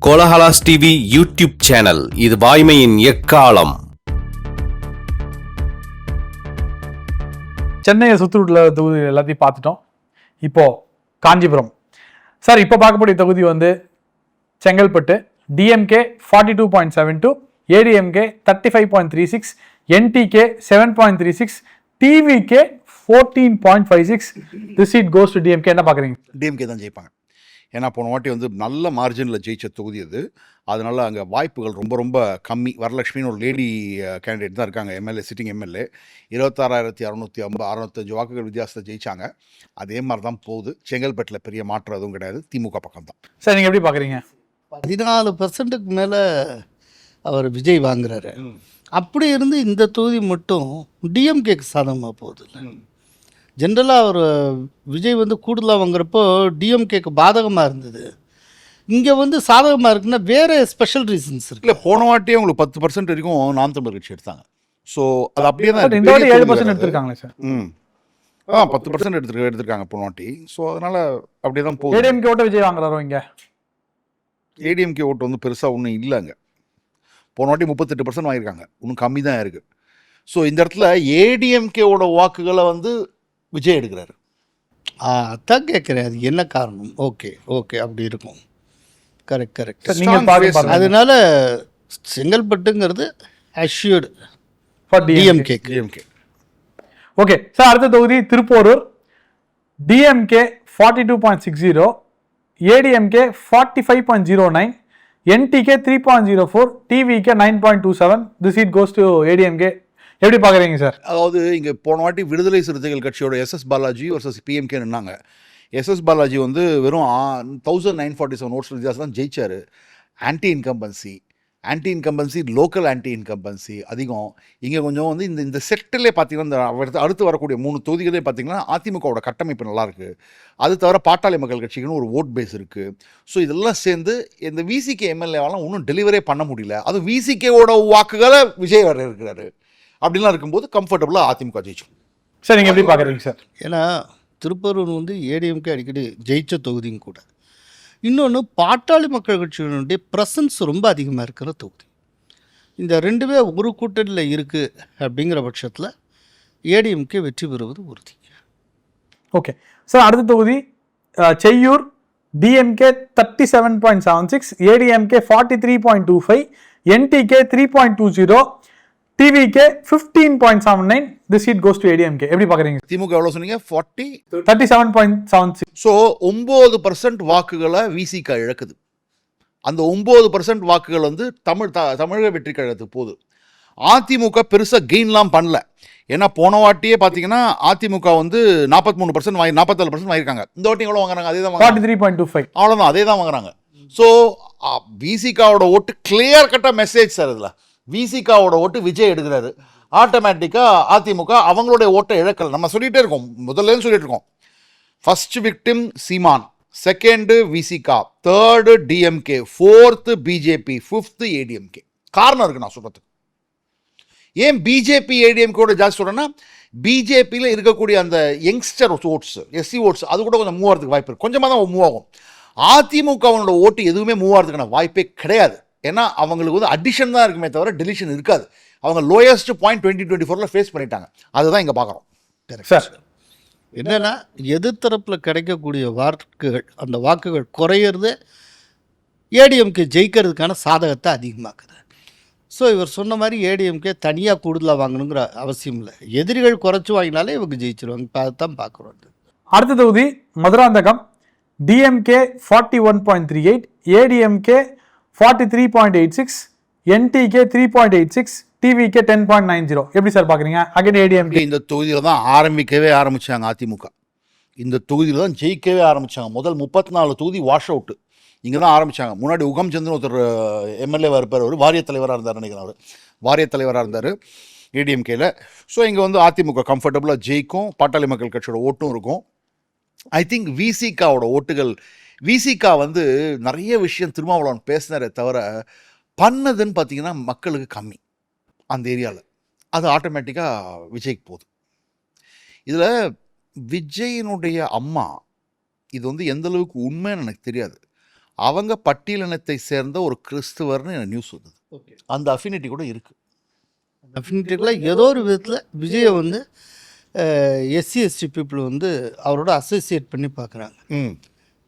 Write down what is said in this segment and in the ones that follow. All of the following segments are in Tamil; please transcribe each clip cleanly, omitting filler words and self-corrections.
Kolahalas TV YouTube channel. இது வாய்மையின் எக்காலம். சென்னையை சுற்றுள்ள தொகுதி எல்லாத்தையும் பார்த்துட்டோம். இப்போ காஞ்சிபுரம் சார். இப்போ பார்க்கக்கூடிய தொகுதி வந்து Chengalpattu. DMK 42.72, ADMK 35.36, NTK 7.36, TVK 14.56. This seat goes to DMK. என்ன பார்க்குறீங்க? டிஎம்கே தான் ஜெயிப்பாங்க. ஏன்னா போன வாட்டி வந்து நல்ல மார்ஜினில் ஜெயிச்ச தொகுதி அது. அதனால் அங்கே வாய்ப்புகள் ரொம்ப ரொம்ப கம்மி. வரலட்சுமின்னு ஒரு லேடி கேண்டிடேட் தான் இருக்காங்க, எம்எல்ஏ, சிட்டிங் எம்எல்ஏ. 26,650 வாக்குகள் வித்தியாசத்தை ஜெயிச்சாங்க. அதே மாதிரி தான் போகுது. செங்கல்பட்டில் பெரிய மாற்றம் எதுவும் கிடையாது, திமுக பக்கம் தான். சார், நீங்கள் எப்படி பார்க்குறீங்க? 14% மேலே அவர் விஜய் வாங்குறாரு. அப்படி இருந்து இந்த தொகுதி மட்டும் டிஎம்கேக்கு சாதகமாக போகுது. ஜென்ரலாக அவர் விஜய் வந்து கூடுதலாக வாங்குறப்போ டிஎம்கேக்கு பாதகமாக இருந்தது. இங்கே வந்து சாதகமாக இருக்குன்னா வேறு ஸ்பெஷல் ரீசன்ஸ் இருக்கு. இல்லை, போன வாட்டியே உங்களுக்கு 10% வரைக்கும் நாம் தமிழர் கட்சி எடுத்தாங்க. ஸோ அது அப்படியே தான். இந்த வாட்டி 7% எடுத்திருக்காங்களே சார். 10% எடுத்திருக்காங்க போன வாட்டி. ஸோ அதனால் அப்படியே தான் போகுது. ஏடிஎம்கே ஓட்ட விஜய் வாங்குறாரோ? இங்கே ஏடிஎம்கே ஓட்டு வந்து பெருசாக ஒன்றும் இல்லைங்க. போன வாட்டி 38% வாங்கியிருக்காங்க, இன்னும் கம்மி தான் இருக்குது. ஸோ இந்த இடத்துல ஏடிஎம்கேவோட வாக்குகளை வந்து விஜய் எடுக்கிறாரு. அதான் கேட்குறேன், அது என்ன காரணம்? ஓகே அப்படி இருக்கும். கரெக்ட். அதனால செங்கல்பட்டுங்கிறது assured for DMK. Okay sir, அடுத்த தொகுதி Thiruporur. DMK 42.60, ADMK 45.09, NTK 3.04, TVK 9.27. This seat goes to ADMK. எப்படி பார்க்குறீங்க சார்? அதாவது இங்கே போன வாட்டி விடுதலை சிறுத்தைகள் கட்சியோட எஸ்எஸ் பாலாஜி வர்சஸ் பிஎம்கே நின்னாங்க. எஸ்எஸ் பாலாஜி வந்து வெறும் 1947 ஓட்ஸ் வித்தியாசம் தான் ஜெயிச்சார். Anti incumbency local anti incumbency அதிகம். இங்கே கொஞ்சம் வந்து இந்த செட்டிலே பார்த்தீங்கன்னா அடுத்து வரக்கூடிய 3 தொகுதிகளே பார்த்தீங்கன்னா அதிமுகவோட கட்டமைப்பு நல்லாயிருக்கு. அது தவிர பாட்டாளி மக்கள் கட்சிக்குன்னு ஒரு ஓட் பேஸ் இருக்குது. ஸோ இதெல்லாம் சேர்ந்து இந்த விசிகே எம்எல்ஏவெல்லாம் ஒன்றும் டெலிவரே பண்ண முடியல. அது விசிகேவோட வாக்குகளை விஜய் வர இருக்கிறாரு. அப்படிலாம் இருக்கும்போது கம்ஃபர்டபுளாக அதிமுக ஜெயிச்சோம். சார், நீங்கள் எப்படி பார்க்குறீங்க சார்? ஏன்னா திருப்பூர் வந்து ஏடிஎம்கே அடிக்கடி ஜெயிச்ச தொகுதியும் கூட. இன்னொன்று, பாட்டாளி மக்கள் கட்சியினுடைய ப்ரெசன்ஸ் ரொம்ப அதிகமாக இருக்கிற தொகுதி. இந்த ரெண்டுமே ஒரு கூட்டணியில் இருக்குது. அப்படிங்கிற பட்சத்தில் ஏடிஎம்கே வெற்றி பெறுவது உறுதி. ஓகே சார், அடுத்த தொகுதி Cheyyur. DMK 37.76, ADMK 43.25, NTK 3.20, TVK 15.79. This seat goes to ADMK. எப்படி பார்க்குறீங்க? திமுக எவ்வளோ சொன்னீங்க? 37.76. ஸோ 9% வாக்குகளை விசிக இழக்குது. அந்த 9% வாக்குகள் வந்து தமிழக வெற்றி கழகத்துக்கு போகுது. அதிமுக பெருசாக கெயின்லாம் பண்ணல. ஏன்னா போன வாட்டியே பார்த்தீங்கன்னா அதிமுக வந்து 43% 44% வாங்கியிருக்காங்க. இந்த வாட்டி எவ்வளோ வாங்குறாங்க? அதே தான் 43.25. அவ்வளோதான், அதே தான் வாங்குறாங்க. ஸோ விசிகாவோட ஓட்டு கிளியர் கட்டாக மெசேஜ் சார். இதில் விசிகாவோட ஓட்டு விஜய் எடுக்கிறாரு. ஆட்டோமேட்டிக்காக அதிமுக அவங்களுடைய ஓட்டை இழக்கலை. நம்ம சொல்லிகிட்டே இருக்கோம், முதல்லேருந்து சொல்லிட்டு இருக்கோம். ஃபர்ஸ்ட் விக்டிம் சீமான், second Visika, third DMK, fourth BJP, fifth ADMK. காரணம் இருக்குது நான் சொல்கிறதுக்கு. ஏன் பிஜேபி ஏடிஎம்கேவோட ஜாஸ்தி சொல்கிறேன்னா, பிஜேபியில் இருக்கக்கூடிய அந்த யங்ஸ்டர் ஓட்ஸ், எஸ்சி ஓட்ஸ், அது கூட கொஞ்சம் மூவ் ஆகிறதுக்கு வாய்ப்பு இருக்குது. கொஞ்சமாக தான் மூவ் ஆகும். அதிமுகவோட ஓட்டு எதுவுமே மூவ் ஆகிறதுக்கான வாய்ப்பே கிடையாது. ஏன்னா அவங்களுக்கு வந்து அடிஷன் தான் இருக்குமே தவிர டெலிஷன் இருக்காது. அவங்க லோயஸ்ட் பாயிண்ட் 2024 ஃபேஸ் பண்ணிட்டாங்க. அதுதான் இங்கே பார்க்குறோம். சார், என்னென்னா எதிர்த்தரப்பில் கிடைக்கக்கூடிய வாக்குகள், அந்த வாக்குகள் குறையிறது ஏடிஎம்கே ஜெயிக்கிறதுக்கான சாதகத்தை அதிகமாக்குது. ஸோ இவர் சொன்ன மாதிரி ஏடிஎம்கே தனியாக கூடுதலாக வாங்கணுங்கிற அவசியம் இல்லை. எதிரிகள் குறைச்சி வாங்கினாலே இவங்க ஜெயிச்சிருவாங்க. இப்போ அதுதான் பார்க்குறோம். அடுத்த தொகுதி Madurantakam. DMK 41.38, ADMK 43.86, NTK 3.86, TVK 10.90. எப்படி சார் பார்க்குறீங்க? அகைன் ஏடிஎம்கே. இந்த தொகுதியில் தான் ஆரம்பிச்சாங்க அதிமுக. இந்த தொகுதியில் தான் ஜெயிக்கவே ஆரம்பித்தாங்க. முதல் 34 தொகுதி வாஷ் அவுட்டு இங்கே தான் ஆரம்பித்தாங்க. முன்னாடி உகம் சந்திரன் ஒருத்தர் எம்எல்ஏவாக இருப்பார். அவர் வாரிய தலைவராக இருந்தார் நினைக்கிறேன். அவர் வாரிய தலைவராக இருந்தார் ஏடிஎம்கேல. ஸோ இங்கே வந்து அதிமுக கம்ஃபர்டபுளாக ஜெயிக்கும். பாட்டாளி மக்கள் கட்சியோட ஓட்டும் இருக்கும். ஐ திங்க் விசிகாவோட ஓட்டுகள், விசிகா வந்து நிறைய விஷயம் திருமாவளவன் பேசினாரே தவிர பண்ணதுன்னு பார்த்தீங்கன்னா மக்களுக்கு கம்மி அந்த ஏரியாவில். அது ஆட்டோமேட்டிக்காக விஜய்க்கு போகுது. இதில் விஜயினுடைய அம்மா, இது வந்து எந்த அளவுக்கு உண்மைன்னு எனக்கு தெரியாது. அவங்க பட்டியலினத்தை சேர்ந்த ஒரு கிறிஸ்துவர்னு எனக்கு நியூஸ் வந்தது. ஓகே, அந்த அஃபினிட்டி கூட இருக்குது. டெஃபினெட்லியாக ஏதோ ஒரு விதத்தில் விஜயை வந்து எஸ்சி எஸ்டி பீப்புள் வந்து அவரோட அசோசியேட் பண்ணி பார்க்குறாங்க.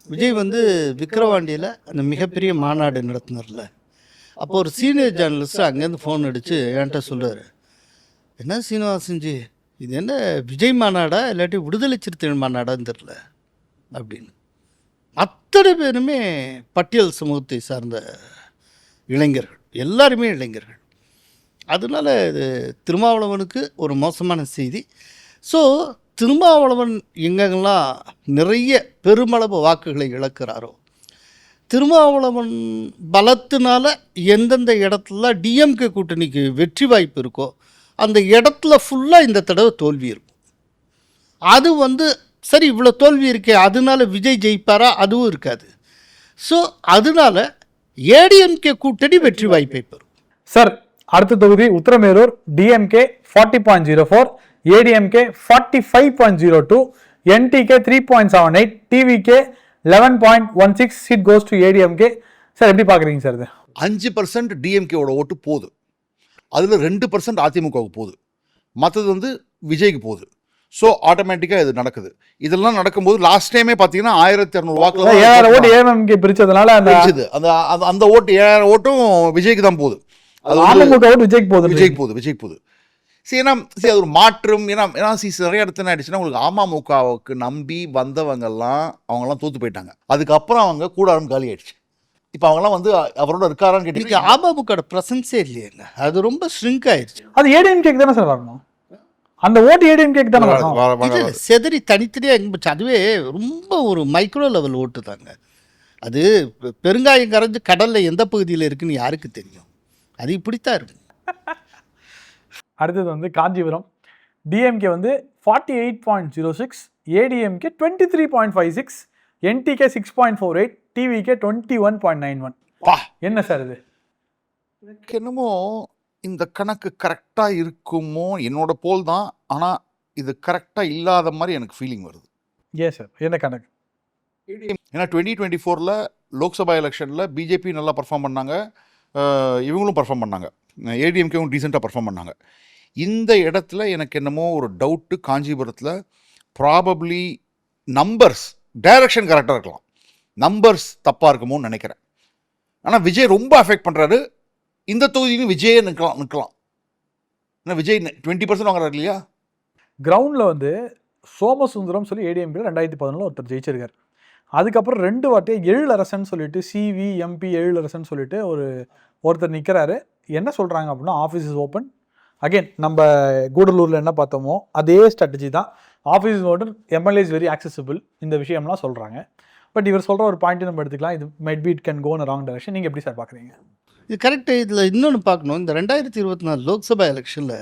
விஜய் வந்து விக்கிரவாண்டியில் அந்த மிகப்பெரிய மாநாடு நடத்தினார்ல, அப்போ ஒரு சீனியர் ஜேர்னலிஸ்ட் அங்கேருந்து ஃபோன் அடித்து என்கிட்ட சொல்கிறார், என்ன சீனிவாசன்ஜி, இது என்ன விஜய் மாநாடா இல்லாட்டி விடுதலை சிறுத்தைகள் மாநாடான்னு தெரில அப்படின்னு. அத்தனை பேருமே பட்டியல் சமூகத்தை சார்ந்த இளைஞர்கள், எல்லாருமே இளைஞர்கள். அதனால இது திருமாவளவனுக்கு ஒரு மோசமான செய்தி. ஸோ திருமாவளவன் எங்கெங்கெல்லாம் நிறைய பெருமளவு வாக்குகளை இழக்கிறாரோ, திருமாவளவன் பலத்தினால எந்தெந்த இடத்துல டிஎம்கே கூட்டணிக்கு வெற்றி வாய்ப்பு இருக்கோ அந்த இடத்துல ஃபுல்லாக இந்த தடவை தோல்வி இருக்கும். அது வந்து சரி, இவ்வளோ தோல்வி இருக்கே, அதனால விஜய் ஜெயிப்பாரா? அதுவும் இருக்காது. ஸோ அதனால ஏடிஎம்கே கூட்டணி வெற்றி வாய்ப்பை பெறும். சார், அடுத்த தொகுதி Uthiramerur. DMK 40.04, ADMK 45.02, NTK 3.78, TVK 11.16. Seat goes to ADMK. Sir, எப்படி பார்க்குறீங்க சார் இது? 5% டிஎம்கேவோட ஓட்டு போகுது, அதில் 2% அதிமுகவுக்கு போகுது, மற்றது வந்து விஜய்க்கு போகுது. ஸோ ஆட்டோமேட்டிக்காக இது நடக்குது. இதெல்லாம் நடக்கும்போது லாஸ்ட் டைமே பார்த்தீங்கன்னா 1200 வாக்குல 7,000 ஓட்டு ஏஎம்கே பிரிச்சதுனால அந்த ஓட்டு 7000 ஓட்டும் விஜய்க்கு தான் போகுது. அது அதிமுக ஓட்டு விஜய்க்கு போகுது. சரி, ஏன்னா அது ஒரு மாற்றம். ஏன்னா நிறைய இடத்துல ஆயிடுச்சுன்னா உங்களுக்கு அமமுகவுக்கு நம்பி வந்தவங்கெல்லாம் அவங்கெல்லாம் தோத்து போயிட்டாங்க. அதுக்கப்புறம் அவங்க கூடாரம் காலி ஆயிடுச்சு. இப்போ அவங்கெல்லாம் வந்து அவரோட இருக்காரான்னு கேட்டீங்க. அமமுக பிரசன்ஸே இல்லையேங்க, அது ரொம்ப ஷ்ரிங்க் ஆயிடுச்சு. அது ஏடிஎம்கேக்கு தானே சார் வரணும்? அந்த ஓட்டு ஏடிஎம்கேக்கு தானே வரணும். செதறி தனித்தனியாக எங்க, அதுவே ரொம்ப ஒரு மைக்ரோ லெவல் ஓட்டு தாங்க. அது பெருங்காயம் கரைஞ்சு கடலில் எந்த பகுதியில் இருக்குன்னு யாருக்கு தெரியும்? அது இப்படித்தான் இருக்கும். அடுத்தது வந்து காஞ்சிபுரம். டிஎம்கே வந்து 48.06, ஏடிஎம்கே 23.56, என்டிகே 6.48, டிவிகே 21.91. என்ன சார் இது? எனக்கு என்னமோ இந்த கணக்கு கரெக்டாக இருக்குமோ, என்னோட போல் தான். ஆனால் இது கரெக்டாக இல்லாத மாதிரி எனக்கு ஃபீலிங் வருது. ஏன் சார், என்ன கணக்கு? ஏன்னா 2024 லோக்சபா எலெக்ஷனில் பிஜேபி நல்லா பர்ஃபார்ம் பண்ணாங்க, இவங்களும் பர்ஃபார்ம் பண்ணாங்க, ஏடிஎம்கேவும் டீசெண்டாக பர்ஃபார்ம் பண்ணாங்க. இந்த இடத்துல எனக்கு என்னமோ ஒரு டவுட்டு, காஞ்சிபுரத்தில் ப்ராபப்ளி நம்பர்ஸ் டைரக்ஷன் கரெக்டாக இருக்கலாம், நம்பர்ஸ் தப்பாக இருக்குமோன்னு நினைக்கிறேன். ஆனால் விஜய் ரொம்ப அஃபெக்ட் பண்ணுறாரு. இந்த தொகுதியும் விஜயே நிற்கலாம். ஏன்னா விஜய் 20% வாங்குறாரு இல்லையா? கிரவுண்டில் வந்து சோமசுந்தரம் சொல்லி ஏடிஎம்கே 2011 ஒருத்தர் ஜெயிச்சிருக்காரு. அதுக்கப்புறம் 2 வாட்டியே எழிலரசன் சொல்லிட்டு சிவி எம்பி எழிலரசன் சொல்லிட்டு ஒருத்தர் நிற்கிறாரு. என்ன சொல்கிறாங்க அப்படின்னா, ஆஃபீஸ் இஸ் ஓப்பன் அகெயின். நம்ம கூடலூரில் என்ன பார்த்தோமோ அதே ஸ்ட்ராட்டஜி தான். Office is open, MLA is very accessible, இந்த விஷயம்லாம் சொல்கிறாங்க. பட் இவர் சொல்கிற ஒரு பாயிண்ட் நம்ம எடுத்துக்கலாம், இது might be it can go in wrong direction. நீங்கள் எப்படி சார் பார்க்குறீங்க? இது கரெக்டு. இதில் இன்னொன்று பார்க்கணும், இந்த 2024 லோக்சபா எலெக்ஷனில்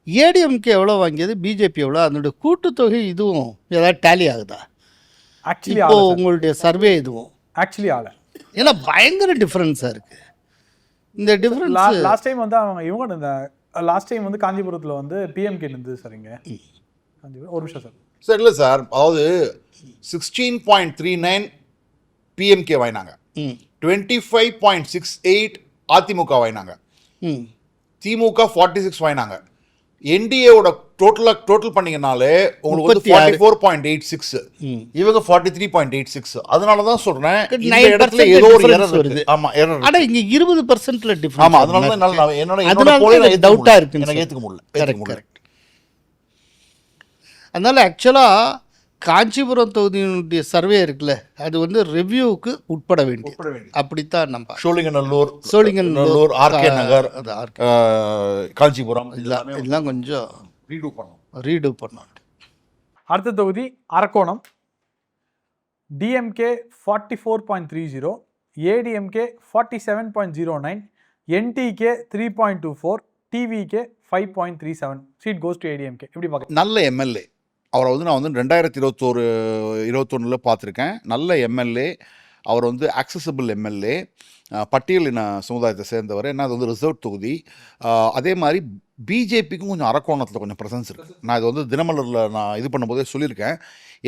ஏடிஎம்கே எவ்வளோ வாங்கியது, பிஜேபி எவ்வளோ, அதனுடைய கூட்டுத்தொகை இதுவும் ஏதாவது டேலி ஆகுதா? ஆக்சுவலி இப்போ உங்களுடைய சர்வே இதுவும் ஆக்சுவலி ஆகலை. ஏன்னா பயங்கர டிஃப்ரென்ஸாக இருக்குது. இந்த டிஃப்ரென்ஸ் லாஸ்ட் டைம் வந்து இவங்க இந்த லாஸ்ட் டைம் வந்து காஞ்சிபுரத்தில் வந்து பிஎம்கே இருந்தது சார். இங்கே காஞ்சிபுரம் ஒரு நிமிஷம் சார். இல்லை சார், அதாவது 16.39 பிஎம்கே வாங்கினாங்க, 25.68 அதிமுக வாங்கினாங்க, திமுக 46 வாங்கினாங்க. என்டிஏவோட டோட்டல் பண்ணீங்கனாலே உங்களுக்கு வந்து 44.86, இவங்க 43.86. அதனால தான் சொல்றேன் இந்த இடத்துல ஏதோ ஒரு எரர் வருது. ஆமா, எரர். ஆனா இங்க 20% டிஃபரன்ஸ். ஆமா, அதனால தான் என்னோட போல டவுட்டா இருக்கு, எனக்கு ஏத்துக்க முடியல. கரெக்ட். அதனால ஆக்சுவலா காஞ்சிபுரம் தொகுதியினுடைய சர்வே இருக்குல்ல, அது வந்து ரிவ்யூவுக்கு உட்பட வேண்டியது. அப்படித்தான் நம்ம சோழிங்கநல்லூர், ஆர்கே நகர், காஞ்சிபுரம் இதெல்லாம் கொஞ்சம் ரீடூ பண்ணணும். அடுத்த தொகுதி Arakkonam. DMK 44.30, ADMK 47.09, NTK 3.24, TVK 5.37. Seat goes to ADMK. எப்படி பார்க்க? நல்ல எம்எல்ஏ அவரை வந்து நான் வந்து 2021 பார்த்துருக்கேன். நல்ல எம்எல்ஏ, அவர் வந்து ஆக்சசபிள் எம்எல்ஏ, பட்டியலின சமுதாயத்தை சேர்ந்தவர். ஏன்னா அது வந்து ரிசர்வ் தொகுதி. அதே மாதிரி பிஜேபிக்கும் கொஞ்சம் அரக்கோணத்தில் கொஞ்சம் ப்ரெசன்ஸ் இருக்குது. நான் இது வந்து தினமலரில் நான் இது பண்ணும்போதே சொல்லியிருக்கேன்.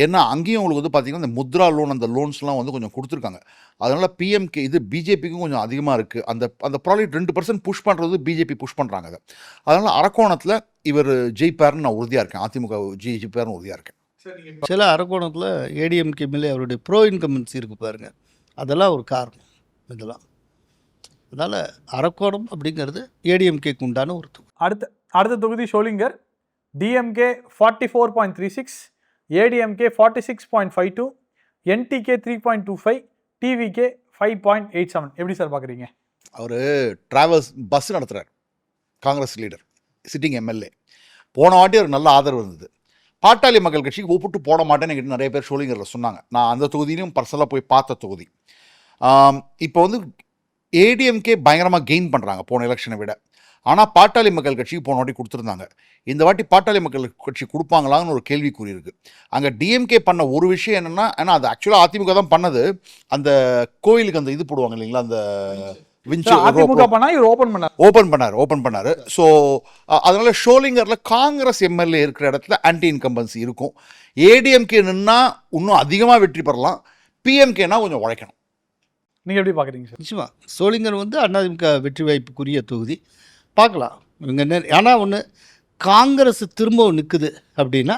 ஏன்னா அங்கேயும் உங்களுக்கு வந்து பார்த்திங்கன்னா இந்த முத்ரா லோன், அந்த லோன்ஸ்லாம் வந்து கொஞ்சம் கொடுத்துருக்காங்க. அதனால் பிஎம்கே இது பிஜேபிக்கும் கொஞ்சம் அதிகமாக இருக்குது. அந்த ப்ராடக்ட் 2% புஷ் பண்ணுறது பிஜேபி புஷ் பண்ணுறாங்க அதை. அதனால் அரக்கோணத்தில் இவர் ஜெயிப்பார்னு நான் உறுதியாக இருக்கேன். அதிமுக ஜெயிப்பார்னு உறுதியாக இருக்கேன். சில அரக்கோணத்தில் ஏடிஎம்கே மேலே அவருடைய ப்ரோ இன்கம்பன்சி இருக்குது பாருங்கள், அதெல்லாம் ஒரு காரணம் இதெல்லாம். அதனால் அரக்கோணம் அப்படிங்கிறது ஏடிஎம்கேக்கு உண்டான ஒரு தொகுதி. அடுத்த தொகுதி Sholinghur. DMK 44.36, ADMK 46.52, NTK 3.25, TVK 5.87. எப்படி சார் பார்க்குறீங்க? அவர் டிராவல்ஸ் பஸ் நடத்துகிறார், காங்கிரஸ் லீடர், சிட்டிங் எம்எல்ஏ. போன வாட்டி அவர் நல்ல ஆதரவு இருந்தது. பாட்டாளி மக்கள் கட்சிக்கு ஒப்பிட்டு போட மாட்டேன்னு என்கிட்ட நிறைய பேர் ஷோலிங்கரில் சொன்னாங்க. நான் அந்த தொகுதியிலும் பர்சனலாக போய் பார்த்த தொகுதி. இப்போ வந்து ஏடிஎம்கே பயங்கரமாக கெயின் பண்ணுறாங்க போன எலெக்ஷனை விட. ஆனால் பாட்டாளி மக்கள் கட்சிக்கு போன வாட்டி கொடுத்துருந்தாங்க. இந்த வாட்டி பாட்டாளி மக்கள் கட்சி கொடுப்பாங்களான்னு ஒரு கேள்விக்குறி இருக்குது. அங்கே டிஎம்கே பண்ண ஒரு விஷயம் என்னென்னா, ஏன்னா அது ஆக்சுவலாக அதிமுக தான் பண்ணது, அந்த கோயிலுக்கு அந்த இது போடுவாங்க இல்லைங்களா, அந்த ஓப்பன் பண்ணார். ஸோ அதனால் ஷோலிங்கரில் காங்கிரஸ் எம்எல்ஏ இருக்கிற இடத்துல ஆன்டி இன்கம்பன்சி இருக்கும். ஏடிஎம்கே நின்னா இன்னும் அதிகமாக வெற்றி பெறலாம், பிஎம்கேனா கொஞ்சம் உழைக்கணும். நீங்கள் எப்படி பார்க்குறீங்க சார்? நிச்சயமாக சோளிங்கர் வந்து அதிமுக வெற்றி வாய்ப்புக்குரிய தொகுதி பார்க்கலாம். இவங்க ஆனால் ஒன்று, காங்கிரஸ் திரும்பவும் நிற்குது அப்படின்னா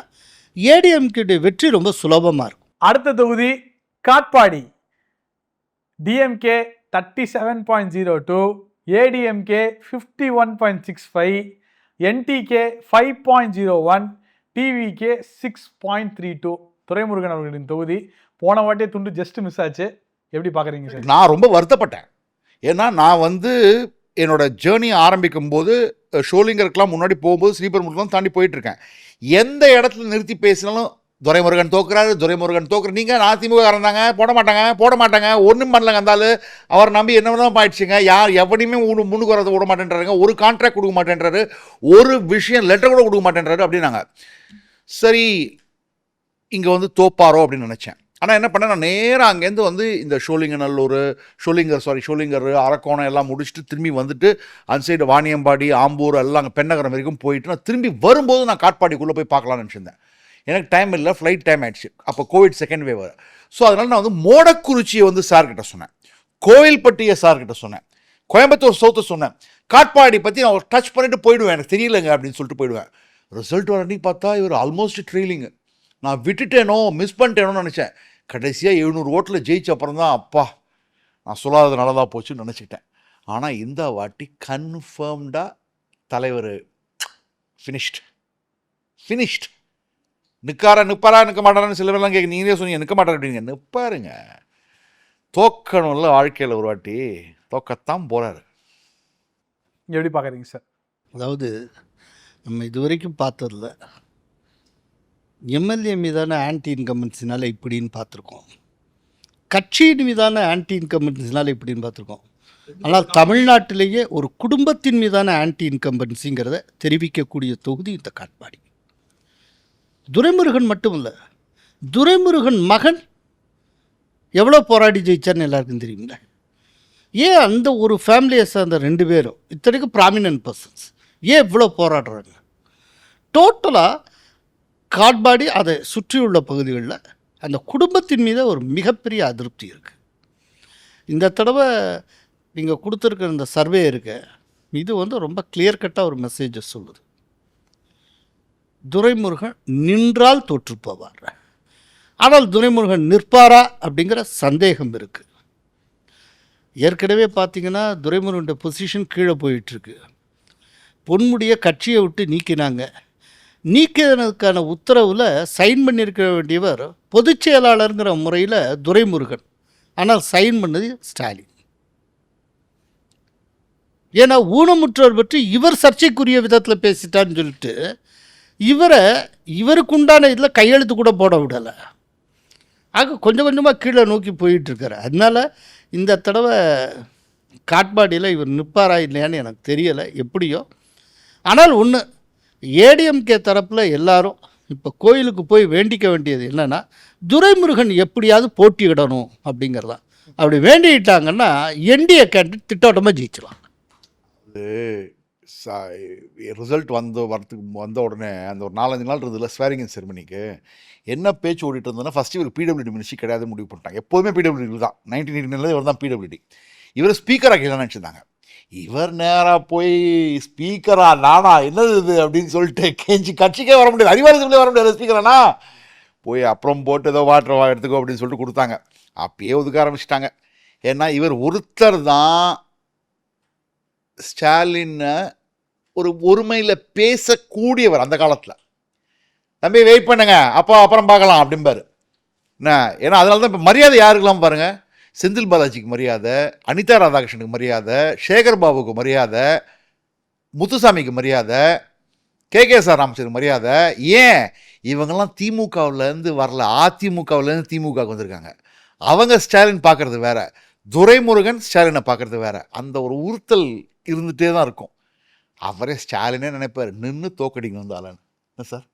ஏடிஎம்கே வெற்றி ரொம்ப சுலபமாக இருக்கும். அடுத்த தொகுதி Katpadi. DMK 37.02, ADMK 51.65, NTK 5.01, TVK 6.32. Duraimurugan அவர்களின் தொகுதி. போன வாட்டியே துண்டு ஜஸ்ட் மிஸ் ஆச்சு. எப்படி பார்க்குறீங்க சார்? நான் ரொம்ப வருத்தப்பட்டேன். ஏன்னா நான் வந்து என்னோட ஜேர்னி ஆரம்பிக்கும் போது ஷோலிங்கருக்கெலாம் முன்னாடி போகும்போது ஸ்ரீபெரும்புதூர்லாம் தாண்டி போயிட்டுருக்கேன். எந்த இடத்துல நிறுத்தி பேசினாலும் துரைமுருகன் தோக்குறாரு. நீங்கள் அதிமுக இருந்தாங்க, போட மாட்டாங்க, ஒன்றும் பண்ணலங்க. இருந்தாலும் அவரை நம்பி என்ன தான் ஆயிடுச்சுங்க. எவனையுமே முன்னுக்கு வரதை விட மாட்டேன்றாருங்க, ஒரு கான்ட்ராக்ட் கொடுக்க மாட்டேன்றாரு, ஒரு விஷயம் லெட்டர் கூட கொடுக்க மாட்டேன்றாரு அப்படின்னாங்க. சரி, இங்கே வந்து தோப்பாரோ அப்படின்னு நினச்சேன். ஆனால் என்ன பண்ணேன், நான் நேராக அங்கேருந்து வந்து இந்த ஷோலிங்கர், அரக்கோணம் எல்லாம் முடிச்சுட்டு திரும்பி வந்துட்டு அந்த சைடு வாணியம்பாடி, ஆம்பூர் எல்லாம் அங்கே பெண்ணகரம் வரைக்கும் போயிட்டு நான் திரும்பி வரும்போது நான் காட்பாடிக்குள்ளே போய் பார்க்கலான்னு நினச்சிருந்தேன். எனக்கு டைம் இல்லை, ஃப்ளைட் டைம் ஆகிடுச்சு. அப்போ கோவிட் செகண்ட் வேவ். ஸோ அதனால் நான் வந்து மோடக்குறிச்சியை வந்து சார்கிட்ட சொன்னேன், கோவில்பட்டியை சார்கிட்ட சொன்னேன், கோயம்புத்தூர் சவுத்தை சொன்னேன். காட்பாடி பற்றி நான் டச் பண்ணிட்டு போயிடுவேன், எனக்கு தெரியலங்க அப்படின்னு சொல்லிட்டு போயிடுவேன். ரிசல்ட் வர அன்றைக்கி பார்த்தா இவர் ஆல்மோஸ்ட் ட்ரெயிலிங்கு. நான் விட்டுட்டேனோ, மிஸ் பண்ணிட்டேனோன்னு நினச்சேன். கடைசியாக 700 ஓட்டில் ஜெயிச்ச அப்புறம் தான் அப்பா நான் சொல்லாதது நல்லதாக போச்சுன்னு நினச்சிக்கிட்டேன். ஆனால் இந்த வாட்டி கன்ஃபார்ம்டாக தலைவர் ஃபினிஷ்ட். நிற்பாரா நிற்க மாட்டாரான்னு சில பேர்லாம் கேட்க, நீங்களே சொன்னீங்க நிற்க மாட்டார் அப்படிங்க. நிற்பாருங்க, தோக்கணும்ல வாழ்க்கையில், ஒரு வாட்டி தோக்கத்தான் போகிறாரு. எப்படி பார்க்குறீங்க சார்? அதாவது நம்ம இது வரைக்கும் பார்த்ததில்ல, எம்எல்ஏ மீதான ஆன்டி இன்கம்பன்சினால் இப்படின்னு பார்த்துருக்கோம், கட்சியின் மீதான ஆன்டி இன்கம்பன்சினால் இப்படின்னு பார்த்துருக்கோம். ஆனால் தமிழ்நாட்டிலேயே ஒரு குடும்பத்தின் மீதான ஆன்டி இன்கம்பன்சிங்கிறத தெரிவிக்கக்கூடிய தொகுதி இந்த காட்பாடி. துரைமுருகன் மட்டும் இல்லை, துரைமுருகன் மகன் எவ்வளோ போராடி ஜெயிச்சார்னு எல்லாருக்கும் தெரியுங்களா? ஏன் அந்த ஒரு ஃபேமிலியை சேர்ந்த 2 பேரும் இத்தனைக்கும் ப்ராமினன்ட் பர்சன்ஸ் ஏன் இவ்வளோ போராடுறாங்க? டோட்டலாக காட்பாடி அதை சுற்றியுள்ள பகுதிகளில் அந்த குடும்பத்தின் மீது ஒரு மிகப்பெரிய அதிருப்தி இருக்குது. இந்த தடவை நீங்கள் கொடுத்துருக்கிற இந்த சர்வே இருக்கு, இது வந்து ரொம்ப கிளியர் கட்டாக ஒரு மெசேஜை சொல்லுது. துரைமுருகன் நின்றால் தோற்று போவார். ஆனால் துரைமுருகன் நிற்பாரா அப்படிங்கிற சந்தேகம் இருக்குது. ஏற்கனவே பார்த்தீங்கன்னா துரைமுருகன் பொசிஷன் கீழே போயிட்டுருக்கு. பொன்முடியை கட்சியை விட்டு நீக்கினதுக்கான உத்தரவில் சைன் பண்ணியிருக்க வேண்டியவர் பொதுச் செயலாளருங்கிற முறையில் துரைமுருகன், ஆனால் சைன் பண்ணது ஸ்டாலின். ஏன்னா ஊனமுற்றோர் பற்றி இவர் சர்ச்சைக்குரிய விதத்தில் பேசிட்டான்னு சொல்லிட்டு இவருக்குண்டான இதில் கையெழுத்து கூட போட விடலை. ஆக கொஞ்சம் கொஞ்சமாக கீழே நோக்கி போயிட்டுருக்காரு. அதனால் இந்த தடவை காட்பாடியில் இவர் நிற்பாரா இல்லையான்னு எனக்கு தெரியலை, எப்படியோ. ஆனால் ஒன்று, ஏடிஎம்கே தரப்பில் எல்லாரும் இப்போ கோயிலுக்கு போய் வேண்டிக்க வேண்டியது என்னென்னா, துரைமுருகன் எப்படியாவது போட்டியிடணும் அப்படிங்கிறதான். அப்படி வேண்டிட்டாங்கன்னா என்டிஏ கேண்டிடேட் திட்டவட்டமாக ஜெயிச்சிடலாம். ரிசல்ட் வந்த உடனே அந்த ஒரு 4-5 நாள் இருந்ததுல ஸ்வேரிங் செரமனிக்கு என்ன பேச்சு ஓடிட்டு இருந்ததுன்னா ஃபஸ்ட்டு இவர் பிடபிள்யூடி மினிஸ்ட்ரி கிடையாது முடிவு பண்ணிட்டாங்க. எப்போதுமே பிடபிள்யூடி தான் 1989 இவர் தான் பிடபிள்யூடி. இவர் ஸ்பீக்கராக கீழே நினச்சிருந்தாங்க. இவர் நேராக போய் ஸ்பீக்கரா நானா என்னது இது அப்படின்னு சொல்லிட்டு கட்சிக்கே வர முடியாது, அதிகாரத்துக்குள்ளே வர முடியாது ஸ்பீக்கரானா போய் அப்புறம் போட்டு ஏதோ வாட்டர் எடுத்துக்கோ அப்படின்னு சொல்லிட்டு கொடுத்தாங்க. அப்பயே ஒதுக்க ஆரம்பிச்சிட்டாங்க. ஏன்னா இவர் ஒருத்தர் தான் ஸ்டாலினை ஒரு ஒருமையில் பேசக்கூடியவர் அந்த காலத்தில். தம்பி வெயிட் பண்ணுங்க, அப்புறம் பார்க்கலாம் அப்படிம்பாரு. என்ன ஏன்னா அதனால தான் இப்போ மரியாதை யாருக்கெல்லாம் பாருங்கள், செந்தில் பாலாஜிக்கு மரியாதை, அனிதா ராதாகிருஷ்ணனுக்கு மரியாதை, சேகர் பாபுக்கு மரியாதை, முத்துசாமிக்கு மரியாதை, KKSR ராமச்சந்திரன் மரியாதை. ஏன் இவங்கெல்லாம் திமுகவிலேருந்து வரல, அதிமுகவிலேருந்து திமுகவுக்கு வந்திருக்காங்க. அவங்க ஸ்டாலின் பார்க்குறது வேற, துரைமுருகன் ஸ்டாலினை பார்க்குறது வேற. அந்த ஒரு உறுத்தல் இருந்துகிட்டே தான் இருக்கும். அவரே ஸ்டாலினே நினைப்பார் நின்று தோக்கடிக்கணும் வந்தாலன்னு. என்ன சார்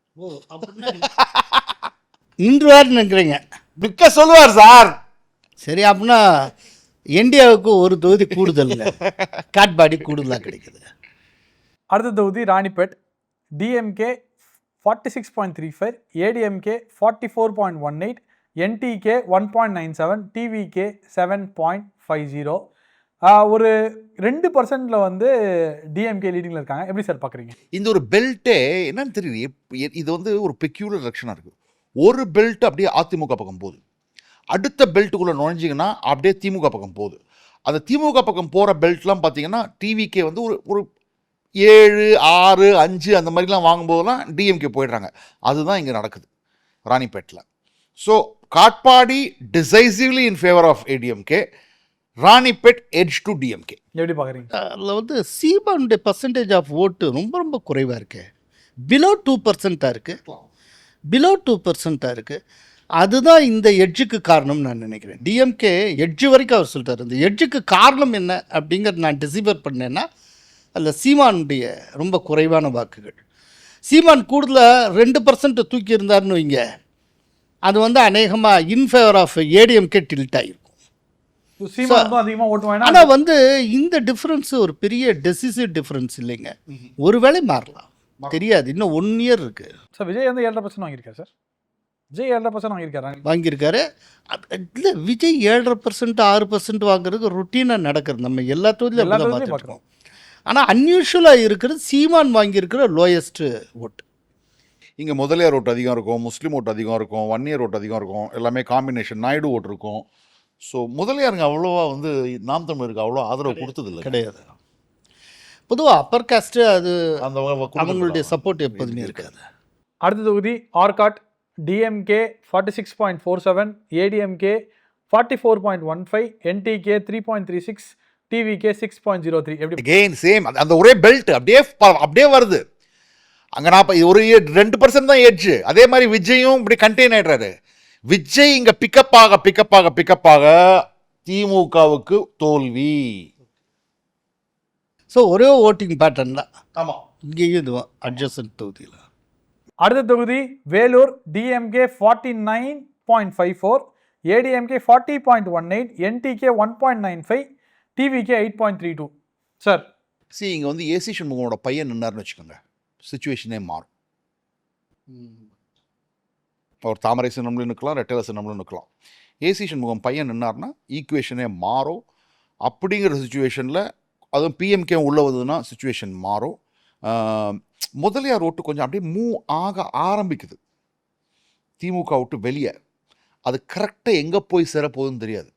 இன்று வேறு நினைக்கிறீங்க மிக்க சொல்லுவார் சார். சரி, அப்படின்னா இந்தியாவுக்கு ஒரு தொகுதி கூடுதல், காட்பாடி கூடுதலாக கிடைக்குது. அடுத்த தொகுதி Ranipet. DMK 46.35, ADMK 44.18, NTK 1.97, TVK 7.50. ஒரு 2% வந்து டிஎம்கே லீடிங்கில் இருக்காங்க. எப்படி சார் பார்க்குறீங்க? இந்த ஒரு பெல்ட்டே என்னன்னு தெரியுது, இது வந்து ஒரு பெக்யூலர் எலெக்ஷனாக இருக்குது. ஒரு பெல்ட் அப்படியே அதிமுக பக்கம் போகுது, அடுத்த பெல்ட்டுக்குள்ளே நுழைஞ்சிங்கன்னா அப்படியே திமுக பக்கம் போகுது. அந்த திமுக பக்கம் போகிற பெல்ட்லாம் பார்த்தீங்கன்னா டிவிக்கே வந்து ஒரு 7, 6, 5 அந்த மாதிரிலாம் வாங்கும்போதெல்லாம் டிஎம்கே போயிடுறாங்க. அதுதான் இங்கே நடக்குது ராணிப்பேட்டில். So Katpadi decisively in favour of ADMK, Ranipet edge to DMK. எப்படி பார்க்குறீங்க? அதில் வந்து சீமானுடைய பர்சன்டேஜ் ஆஃப் ஓட்டு ரொம்ப ரொம்ப குறைவாக இருக்கு. பிலோ 2% இருக்குது, பிலோ 2% இருக்குது. அதுதான் இந்த எட்ஜுக்கு காரணம் நான் நினைக்கிறேன். டிஎம்கே எட்ஜு வரைக்கும் அவர் சொல்லிட்டார். இந்த எட்ஜுக்கு காரணம் என்ன அப்படிங்கிறது நான் டிசிபர் பண்ணேன்னா அதில் சீமானுடைய ரொம்ப குறைவான வாக்குகள். சீமான் கூடுதலாக 2% தூக்கி இருந்தார்னு வைங்க, அது வந்து அநேகமாக இன்ஃபேவர் ஆஃப் ஏடிஎம்கே டில்ட் ஆகிருக்கும். அதிகமாக ஓட்டுவாங்க. ஆனால் வந்து இந்த டிஃப்ரென்ஸ் ஒரு பெரிய டெசிசிவ் டிஃப்ரென்ஸ் இல்லைங்க. ஒருவேளை மாறலாம், தெரியாது. இன்னும் 1 இயர் இருக்குது. சார் விஜய் வந்து 7.5% வாங்கியிருக்காரு. சார் விஜய் 7.5% வாங்கியிருக்காரு. இல்லை, விஜய் 7.5% 6% வாங்குறதுக்கு ருட்டீனாக நடக்கிறது, நம்ம எல்லா தொகுதியிலும் பார்க்குறோம். ஆனால் அன்யூஷுவலாக இருக்கிறது சீமான் வாங்கியிருக்கிற லோயஸ்ட்டு ஓட்டு. இங்கே முதலியார் ஓட்டு அதிகம் இருக்கும், முஸ்லீம் ஓட்டு அதிகம் இருக்கும், வன்னியர் ஓட்டு அதிகம் இருக்கும், எல்லாமே காம்பினேஷன், நாயுடு ஓட்டு இருக்கும். ஸோ முதலியாருங்க அவ்வளோவா வந்து நாம் தமிழருக்கு அவ்வளோ ஆதரவு கொடுத்ததில்லை, கிடையாது. பொதுவாக அப்பர் காஸ்ட்டு அது அந்த அவங்களுடைய சப்போர்ட் எப்போதுமே இருக்காது. அடுத்த தொகுதி Arcot. DMK 46.47, ADMK 44.15, NTK 3.36, TVK 6.03. எப்படி கெயின் சேம் அந்த ஒரே பெல்ட் அப்படியே வருது. அங்கே நான் ஒரு 2% தான் ஏற்று. அதே மாதிரி விஜயும் இப்படி கண்டெயின் ஆகிடுறாரு. விஜய் இங்கே பிக்கப்பாக திமுகவுக்கு தோல்வி. ஸோ ஒரே ஓட்டிங் பேட்டர்ன் தான். ஆமாம், இங்கேயும் இதுவும் அட்ஜஸ்ட் தொகுதியில். அடுத்த தொகுதி Vellore. DMK 49.54, ADMK 40.18, NTK 1.95, TVK 8.32. Sir இங்கே வந்து ஏசி சண்முகனோட பையன் நின்னார்னு வச்சுக்கோங்க, சுச்சுவேஷனே மாறும். அவர் தாமரை சின்னம்லையும் நிற்கலாம், ரெட்டலை சின்னம்லையும் நிற்கலாம். ஏசி சண்முகம் பையன் நின்னார்னா ஈக்குவேஷனே மாறும். அப்படிங்கிற சுச்சுவேஷனில் அதுவும் பிஎம்கே உள்ள வந்ததுன்னா சுச்சுவேஷன் மாறும். முதலியார் ஓட்டு கொஞ்சம் அப்படியே மூவ் ஆக ஆரம்பிக்குது திமுக விட்டு வெளியே. அது கரெக்டாக எங்கே போய் சேரப்போகுதுன்னு தெரியாது.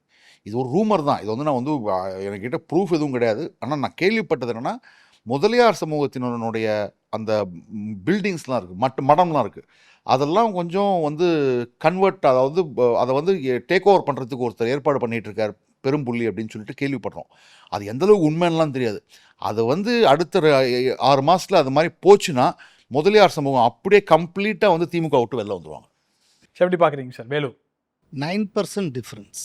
இது ஒரு ரூமர் தான். இது வந்து நான் வந்து என்கிட்ட ப்ரூஃப் எதுவும் கிடையாது. ஆனால் நான் கேள்விப்பட்டது என்னென்னா, முதலியார் சமூகத்தினருடைய அந்த பில்டிங்ஸ்லாம் இருக்குது, மடம்லாம் இருக்குது, அதெல்லாம் கொஞ்சம் வந்து கன்வெர்ட், அதாவது அதை வந்து டேக் ஓவர் பண்ணுறதுக்கு ஒருத்தர் ஏற்பாடு பண்ணிகிட்டு இருக்கார் பெரும்புள்ளி அப்படின்னு சொல்லிட்டு கேள்விப்படுறோம். அது எந்தளவுக்கு உண்மைன்னெலாம் தெரியாது. அது வந்து அடுத்த 6 மாதத்தில் அது மாதிரி போச்சுன்னா முதலியார் சமூகம் அப்படியே கம்ப்ளீட்டாக வந்து திமுக விட்டு வெளில வந்துடுவாங்க. எப்படி பார்க்குறீங்க சார் வேலூர்? 9% டிஃப்ரென்ஸ்.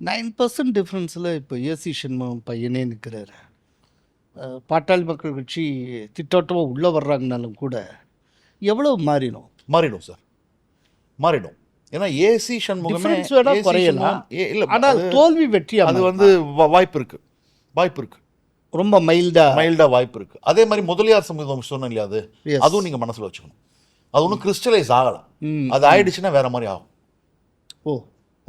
9% டிஃப்ரென்ஸில் இப்போ ஏசி சண்முகம் பையனே நிற்கிறாரு. பாட்டாளி மக்கள் கட்சி திட்டோட்டமாக உள்ளே வர்றாங்கனாலும் கூட எவ்வளோ மாறிடும் சார், மாறிடும். ஏன்னா ஏசி சண்முகமே டிஃபரன்ஸ் வேணா AC குறையலாம் சண்முகம் இல்ல ஆனால் தோல்வி வெற்றி அது வந்து வாய்ப்பு இருக்கு ரொம்ப மைல்டா வாய்ப்பு இருக்கு. அதே மாதிரி முதலியார் சமூகம் சொன்னோம் இல்லையா, அது Yes. அதுவும் நீங்க மனசுல வச்சுக்கணும். அது ஒன்றும் கிறிஸ்டலைஸ் ஆகலாம். அது ஆயிடுச்சுன்னா வேற மாதிரி ஆகும். ஓ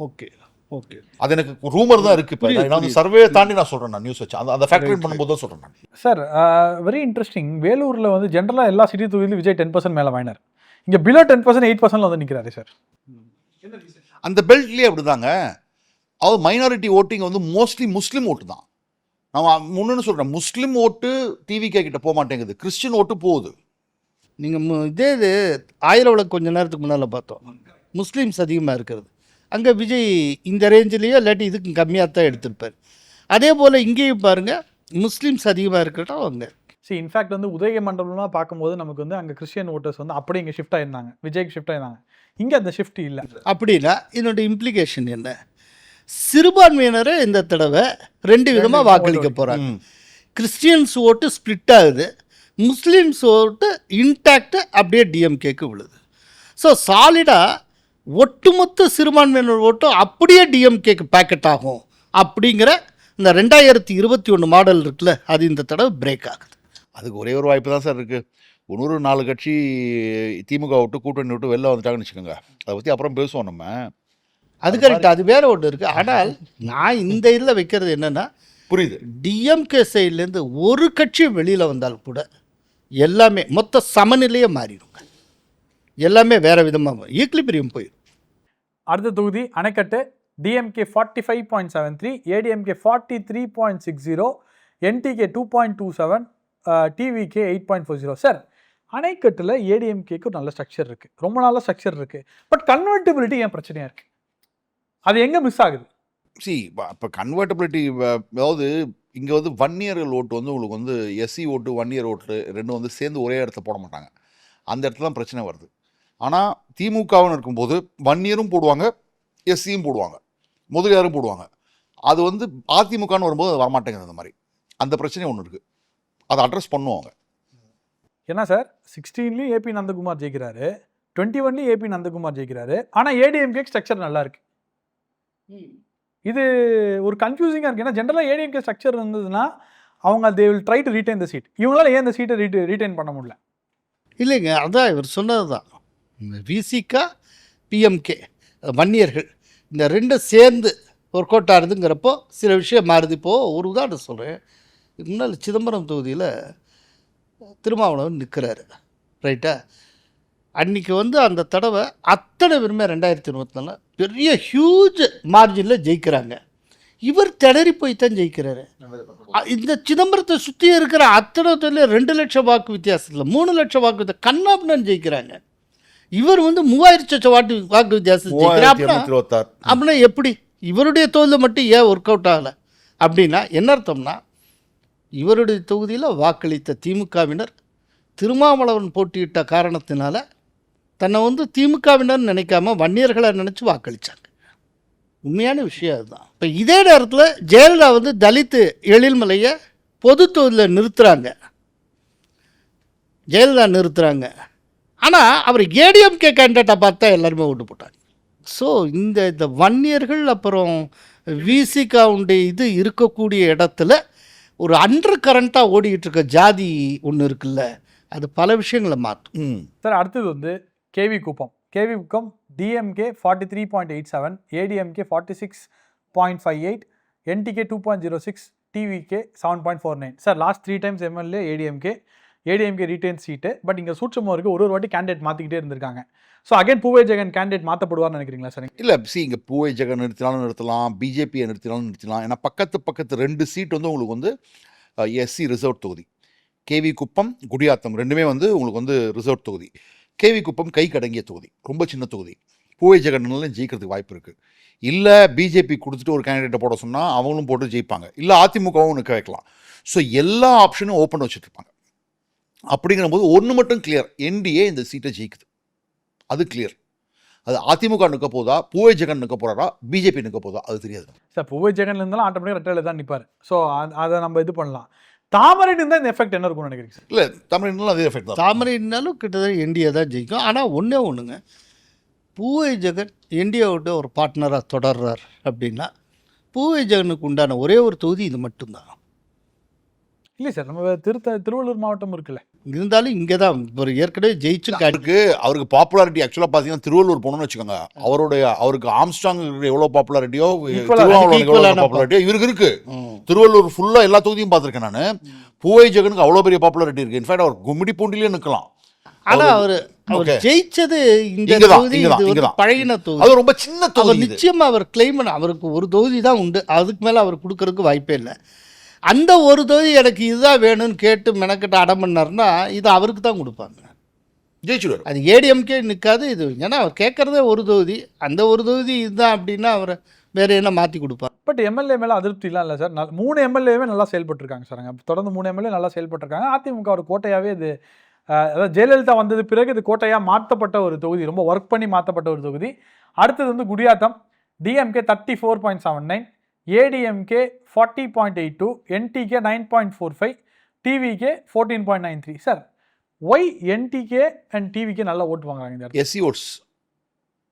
ஓகே ஓகே அது எனக்கு ரூமர் தான் இருக்கு. இப்போ நான் வந்து சர்வே தாண்டி நான் சொல்றேன், நான் நியூஸ் வச்சு அந்த ஃபேக்டரி பண்ணும்போது தான் சொல்றேன் நான். Sir very interesting. வேலூரில் வந்து ஜென்ரலாக எல்லா சிட்டி தொகுதியிலும் விஜய் 10% மேலே வாங்கினார். இங்கே பிலோ 10% 8% வந்து நிற்கிறாரு சார். அந்த பெல்ட்லேயே அப்படிதாங்க. அது மைனாரிட்டி ஓட்டிங் வந்து மோஸ்ட்லி முஸ்லீம் ஓட்டு தான். நான் முன்னு சொல்றேன், முஸ்லீம் ஓட்டு டிவிகே கிட்ட போக மாட்டேங்குது, கிறிஸ்டின் ஓட்டு போகுது. நீங்கள் இது ஆயிரவில் கொஞ்ச நேரத்துக்கு முன்னால் பார்த்தோம், முஸ்லீம்ஸ் அதிகமாக இருக்கிறது. அங்கே விஜய் இந்த ரேஞ்சிலேயே இல்லாட்டி இதுக்கு கம்மியாக தான் எடுத்திருப்பார். அதே போல் இங்கேயும் பாருங்கள், முஸ்லீம்ஸ் அதிகமாக இருக்கட்டும் அவங்க. இன்ஃபேக்ட் வந்து உதயமண்டலம்லாம் பார்க்கும்போது நமக்கு வந்து அங்கே கிறிஸ்டியன் ஓட்டர்ஸ் வந்து அப்படியே இங்கே ஷிஃப்ட் ஆயிருந்தாங்க, விஜய்க்கு ஷிஃப்ட் ஆயிருந்தாங்க. இங்கே அந்த ஷிஃப்ட் இல்லை. அப்படின்னா இதோட இம்ப்ளிகேஷன் என்ன? சிறுபான்மையினரை இந்த தடவை 2 விதமாக வாக்களிக்க போகிறாங்க. கிறிஸ்டியன்ஸ் ஓட்டு ஸ்ப்ளிட் ஆகுது, முஸ்லீம்ஸ் ஓட்டு இன்டாக்ட் அப்படியே டிஎம்கேக்கு விழுது. ஸோ சாலிடாக ஒட்டுமொத்த சிறுபான்மையினர் ஓட்டும் அப்படியே டிஎம்கேக்கு பேக்கெட் ஆகும் அப்படிங்கிற இந்த 2021 மாடல் இருக்குல்ல, அது இந்த தடவை பிரேக் ஆகுது. அதுக்கு ஒரே ஒரு வாய்ப்பு தான் சார் இருக்குது. 4 கட்சி திமுக விட்டு கூட்டணி விட்டு வெளில வந்துட்டாங்கன்னு வச்சுக்கோங்க. அதை பற்றி அப்புறம் பேசுவோம் நம்ம. அது கரெக்ட், அது வேற ஒன்று இருக்குது. ஆனால் நான் இந்த இதில் வைக்கிறது என்னென்னா, புரியுது, டிஎம்கே சைட்லேருந்து ஒரு கட்சி வெளியில் வந்தால் கூட எல்லாமே மொத்த சமநிலையே மாறிடுங்க. எல்லாமே வேற விதமாக ஈக்லிபிரியம் போயிடும். அடுத்த தொகுதி Anaikattu. DMK 45.73, ADMK 43.60, NTK 2.27, TVK 8.40. Sir, அணைக்கட்டில் ஏடிஎம்கேக்கு ஒரு நல்ல ஸ்ட்ரக்சர் இருக்குது, ரொம்ப நல்ல ஸ்ட்ரக்சர் இருக்குது. பட் கன்வெர்ட்டிபிலிட்டி ஏன் பிரச்சனையாக இருக்குது? அது எங்கே மிஸ் ஆகுது? இப்போ கன்வெர்ட்டபிலிட்டி, அதாவது இங்கே வந்து 1 இயர் ஓட்டு வந்து உங்களுக்கு வந்து எஸ்சி ஓட்டு 1 இயர் ஓட்டு ரெண்டும் வந்து சேர்ந்து ஒரே இடத்துல போட மாட்டாங்க. அந்த இடத்துல தான் பிரச்சனை வருது. ஆனால் திமுகவுன்னு இருக்கும்போது 1 இயரும் போடுவாங்க, எஸ்சியும் போடுவாங்க, முதலியாரும் போடுவாங்க. அது வந்து அதிமுகன்னு வரும்போது அது வரமாட்டேங்குது. அந்த மாதிரி அந்த பிரச்சனை ஒன்று இருக்குது, அதை அட்ரஸ் பண்ணுவாங்க. ஏன்னா சார், 16லேயும் ஏபி நந்தகுமார் ஜெயிக்கிறாரு, 21லேயும் ஏபி நந்தகுமார் ஜெயிக்கிறாரு. ஆனால் ஏடிஎம்கே ஸ்ட்ரக்சர் நல்லா இருக்கு. இது ஒரு கன்ஃபியூசிங்காக இருக்குது. ஏன்னா ஜென்ரலாக ஏடிஎம்கே ஸ்ட்ரக்சர் இருந்ததுன்னா அவங்க they will try to retain the seat. இவங்களால ஏன் இந்த சீட்டை ரீடைன் பண்ண முடியல? இல்லைங்க, அதான் இவர் சொன்னது தான். விசிகா பிஎம்கே வன்னியர்கள் இந்த 2 சேர்ந்து ஒர்க் அவுட் ஆகுதுங்கிறப்போ சில விஷயம் மாறுது. இப்போது ஒரு உதாரணம் சொல்கிறேன். இதுக்கு முன்னால் சிதம்பரம் தொகுதியில் திருமாவளவன் நிற்கிறாரு, ரைட்டா? அன்றைக்கி வந்து அந்த தடவை அத்தனை பேருமே 2024 பெரிய ஹியூஜ் மார்ஜினில் ஜெயிக்கிறாங்க. இவர் திணறி போய் தான் ஜெயிக்கிறாரு. இந்த சிதம்பரத்தை சுற்றி இருக்கிற அத்தனை தொழில் 2 லட்சம் வாக்கு வித்தியாசத்தில் 3 லட்சம் வாக்கு வித்தியாசம் கண்ணாப்னு ஜெயிக்கிறாங்க. இவர் வந்து 3000 வாக்கு வித்தியாசம் ஜெயிக்கிறார். அப்படின்னா எப்படி இவருடைய தொகுதியில் மட்டும் ஏன் ஒர்க் அவுட் ஆகலை? அப்படின்னா என்ன அர்த்தம்னா, இவருடைய தொகுதியில் வாக்களித்த திமுகவினர் திருமாவளவன் போட்டியிட்ட காரணத்தினால தன்னை வந்து திமுகவினர் நினைக்காம வன்னியர்களை நினச்சி வாக்களித்தாங்க. உண்மையான விஷயம் அதுதான். இப்போ இதே நேரத்தில் ஜெயலலிதா வந்து தலித்து எழில்மலையை பொது தொகுதியில் நிறுத்துகிறாங்க, ஜெயலலிதா நிறுத்துகிறாங்க. ஆனால் அவர் ஏடிஎம்கே கேண்டிடேட்டை பார்த்தா எல்லாருமே ஓட்டு போட்டாங்க. ஸோ இந்த வன்னியர்கள் அப்புறம் விசிகாவுடைய இது இருக்கக்கூடிய இடத்துல ஒரு அண்டர் கரண்ட்டாக ஓடிக்கிட்டு இருக்க ஜாதி ஒன்று இருக்குல்ல, அது பல விஷயங்களை மாற்றும். சார், அடுத்தது வந்து KV Kuppam. DMK 43.87, ADMK 46.58, NTK 2.06, TVK 7.49. Sir, last 3 times MLA ADMK retain seat. But இங்கே சூட்சமாக இருக்குது, ஒரு வாட்டி கேண்டிடேட் மாற்றிக்கிட்டே இருந்திருக்காங்க. ஸோ அகைன் பூவே ஜெகன் கேண்டிடேட் மாற்றப்படுவார்னு நினைக்கிறீங்களா சார்? இல்லை, இங்கே பூவே ஜெகன் நிறுத்தினாலும் பிஜேபியை நிறுத்தினாலும். ஏன்னா பக்கத்து 2 சீட் வந்து உங்களுக்கு வந்து எஸ்சி ரிசர்வ் தொகுதி. கேவி குப்பம், குடியாத்தம் ரெண்டுமே வந்து உங்களுக்கு வந்து ரிசர்வ் தொகுதி. கேவி குப்பம் கை கடங்கிய தொகுதி, ரொம்ப சின்ன தொகுதி. பூவே ஜெகன்னால ஜெயிக்கிறதுக்கு வாய்ப்பு இருக்குது. இல்லை பிஜேபி கொடுத்துட்டு ஒரு கேண்டிடேட்டை போட சொன்னால் அவங்களும் போட்டு ஜெயிப்பாங்க, இல்லை அதிமுகவும் நிற்க வைக்கலாம். ஸோ எல்லா ஆப்ஷனும் ஓப்பன் வச்சுட்ருப்பாங்க. அப்படிங்கிற போது ஒன்று மட்டும் கிளியர், என்டிஏ இந்த சீட்டை ஜெயிக்குது, அது கிளியர். அது அதிமுக நிற்க போதா, பூவே ஜெகன் நிற்க போகிறாரா, பிஜேபி நிற்க போதா, அது தெரியாது சார். பூவே ஜெகன் இருந்தாலும் ஆட்டோமேட்டிக்காக ரெட்டையில் தான் நிற்பார். ஸோ அதை நம்ம இது பண்ணலாம். தாமரை இருந்தால் இந்த எஃபெக்ட் என்ன இருக்கும்னு நினைக்கிறீங்க சார்? இல்லை, தாமரை அதே எஃபெக்ட் தான். தாமரைனாலும் கிட்டத்தட்ட என்டிஏ தான் ஜெயிக்கும். ஆனால் ஒன்றுங்க, பூவை ஜெகன் இந்தியாவோட ஒரு பார்ட்னராக தொடர்றார் அப்படின்னா பூவை ஜெகனுக்கு உண்டான ஒரே ஒரு தொகுதி இது மட்டும்தான். இல்லை சார், நம்ம திருவள்ளூர் மாவட்டம் இருக்குல்ல, இருந்தாலும் இங்கே தான் ஒரு ஏற்கனவே ஜெயிச்சு அவருக்கு பாப்புலாரிட்டி ஆக்சுவலாக பார்த்தீங்கன்னா திருவள்ளூர் போகணும்னு வச்சுக்கோங்க, அவருக்கு ஆம்ஸ்டாங் எவ்வளோ பாப்புலாரிட்டியோ திருவள்ளூர் பாப்புலாரிட்டியோ இவருக்கு இருக்கு. திருவள்ளூர் ஃபுல்லாக எல்லா தொகுதியும் பார்த்துருக்கேன் நான். பூவை ஜெகனுக்கு அவ்வளோ பெரிய பாப்புலாரிட்டி இருக்கு. இன்ஃபேக்ட் அவர் கும்மிடி பூண்டிலே நிற்கலாம். ஆனா அவர் ஜெயிச்சது இந்த தொகுதி, பழகின தொகுதி, அது ரொம்ப சின்ன தொகுதி. நிச்சயமா அவர் கிளைம் பண்ண அவருக்கு ஒரு தொகுதி தான் உண்டு, அதுக்கு மேல அவர் கொடுக்கறதுக்கு வாய்ப்பே இல்லை. அந்த ஒரு தொகுதி எனக்கு இதுதான் வேணும்னு கேட்டு மெனக்கிட்ட அடம் பண்ணார்னா இது அவருக்கு தான் கொடுப்பாங்க, ஜெயிச்சுடுவார். அது ஏடிஎம்கே நிற்காது இது. ஏன்னா அவர் கேட்கறதே ஒரு தொகுதி, அந்த ஒரு தொகுதி இதுதான் அப்படின்னா அவர் வேற என்ன மாற்றி கொடுப்பார். பட் எம்எல்ஏ மேலே அதிருப்திலாம் இல்லை சார். 3 எம்எல்ஏவே நல்லா செயல்பட்டுருக்காங்க சார். அங்கே தொடர்ந்து 3 எம்எல்ஏ நல்லா செயல்பட்டுருக்காங்க. அதிமுக ஒரு கோட்டையாகவே இது, அதாவது ஜெயலலிதா வந்தது பிறகு இது கோட்டையாக மாற்றப்பட்ட ஒரு தொகுதி, ரொம்ப ஒர்க் பண்ணி மாற்றப்பட்ட ஒரு தொகுதி. அடுத்தது வந்து Gudiyatham. DMK 34.79, ADMK 40.82, NTK 9.45, TVK 14.93. Sir, why NTK and TVK நல்லா ஓட்டு வாங்குறாங்க இந்த இடத்துல?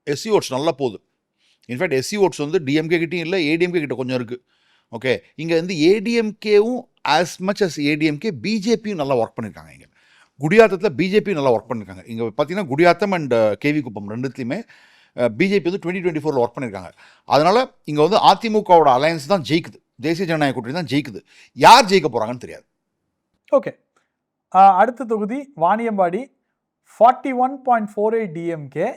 எஸ்சி ஓட்ஸ் நல்லா போகுது. இன்ஃபேக்ட் எஸ்சி ஓட்ஸ் வந்து டிஎம்கே கிட்டையும் இல்லை, ஏடிஎம்கே கிட்ட கொஞ்சம் இருக்குது. ஓகே, இங்கே வந்து ஏடிஎம்கேவும் ஆஸ் மச் அஸ் ஏடிஎம்கே பிஜேபியும் நல்லா ஒர்க் பண்ணியிருக்காங்க. இங்கே குடியாத்தத்தில் பிஜேபி நல்லா ஒர்க் பண்ணியிருக்காங்க. இங்கே பார்த்தீங்கன்னா குடியாத்தம் அண்ட் கேவி குப்பம் ரெண்டுத்துலையுமே பிஜேபி வந்து 2024 ஒர்க் பண்ணியிருக்காங்க. அதனால் இங்கே வந்து அதிமுகவோட அலையன்ஸ் தான் ஜெயிக்குது, தேசிய ஜனநாயக கூட்டணி தான் ஜெயிக்குது. யார் ஜெயிக்க போகிறாங்கன்னு தெரியாது. ஓகே, அடுத்த தொகுதி Vaniyambadi. 41.48 DMK,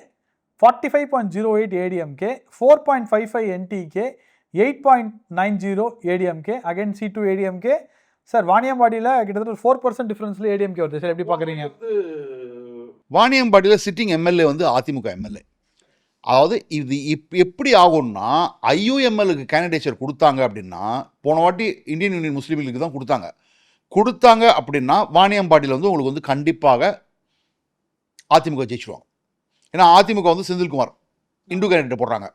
45.08 ADMK, 4.55 NTK, 8.90 ADMK, again C2 ADMK. Sir, வாணியம்பாடியில் கிட்டத்தட்ட 4% டிஃபரன்ஸில் ஏடிஎம்கே வருது சார், எப்படி பார்க்குறீங்க? வாணியம்பாடியில் சிட்டிங் எம்எல்ஏ வந்து அதிமுக எம்எல்ஏ. அதாவது இது எப்படி ஆகும்னா, ஐயூஎம்எல்க்கு கேண்டிடேச்சர் கொடுத்தாங்க அப்படின்னா, போன வாட்டி இந்தியன் யூனியன் முஸ்லீம் லீக்கு தான் கொடுத்தாங்க அப்படின்னா வாணியம்பாடியில் வந்து உங்களுக்கு வந்து கண்டிப்பாக அதிமுக ஜெயிச்சுடுவாங்க. ஏன்னா அதிமுக வந்து செந்தில்குமார் இந்து கேண்டிடேட் போடுறாங்க,